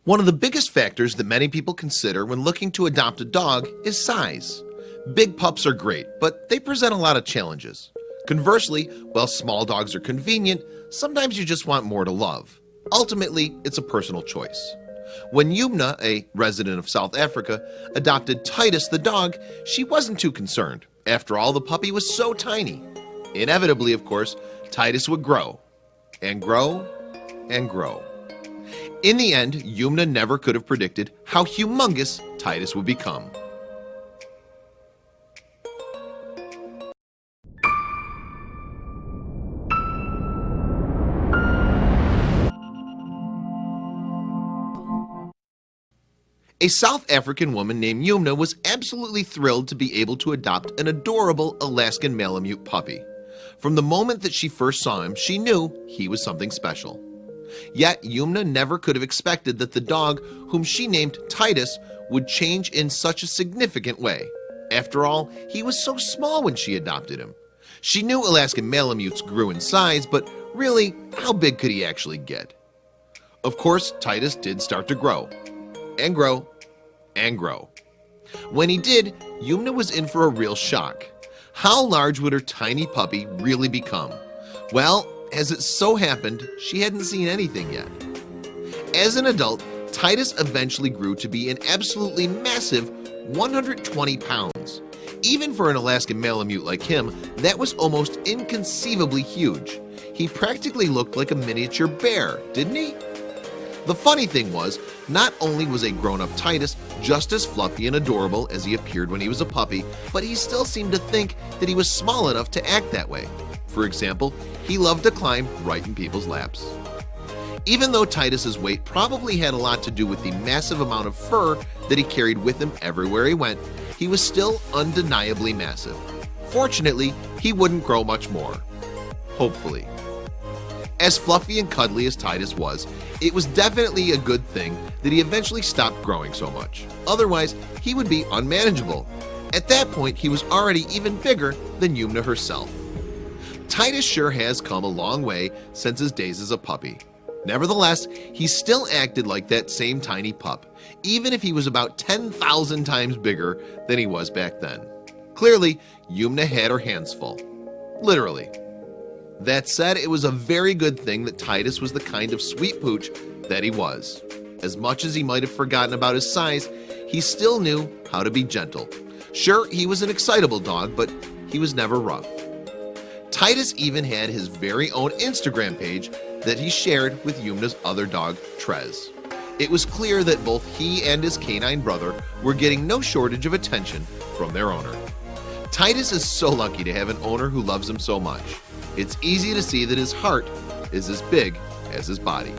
One of the biggest factors that many people consider when looking to adopt a dog is size. Big pups are great, but they present a lot of challenges. Conversely, while small dogs are convenient, sometimes you just want more to love. Ultimately, it's a personal choice. When Yumna, a resident of South Africa, adopted Titus the dog, she wasn't too concerned. After all, the puppy was so tiny. Inevitably, of course, Titus would grow and grow and grow. In the end, Yumna never could have predicted how humongous Titus would become. A South African woman named Yumna was absolutely thrilled to be able to adopt an adorable Alaskan Malamute puppy. From the moment that she first saw him, she knew he was something special. Yet Yumna never could have expected that the dog, whom she named Titus, would change in such a significant way. After all, he was so small when she adopted him. She knew Alaskan Malamutes grew in size, but really, how big could he actually get? Of course, Titus did start to grow, and grow, and grow. When he did, Yumna was in for a real shock. How large would her tiny puppy really become? Well, as it so happened, she hadn't seen anything yet. As an adult, Titus eventually grew to be an absolutely massive 120 pounds. Even for an Alaskan Malamute like him, that was almost inconceivably huge. He practically looked like a miniature bear, didn't he? The funny thing was, not only was a grown-up Titus just as fluffy and adorable as he appeared when he was a puppy, but he still seemed to think that he was small enough to act that way. For example, he loved to climb right in people's laps. Even though Titus's weight probably had a lot to do with the massive amount of fur that he carried with him everywhere he went, he was still undeniably massive. Fortunately, he wouldn't grow much more. Hopefully. As fluffy and cuddly as Titus was, it was definitely a good thing that he eventually stopped growing so much. Otherwise, he would be unmanageable. At that point, he was already even bigger than Yumna herself. Titus sure has come a long way since his days as a puppy. Nevertheless, he still acted like that same tiny pup, even if he was about 10,000 times bigger than he was back then. Clearly, Yumna had her hands full. Literally. That said, it was a very good thing that Titus was the kind of sweet pooch that he was. As much as he might have forgotten about his size, he still knew how to be gentle. Sure, he was an excitable dog, but he was never rough. Titus even had his very own Instagram page that he shared with Yumna's other dog, Trez. It was clear that both he and his canine brother were getting no shortage of attention from their owner. Titus is so lucky to have an owner who loves him so much. It's easy to see that his heart is as big as his body.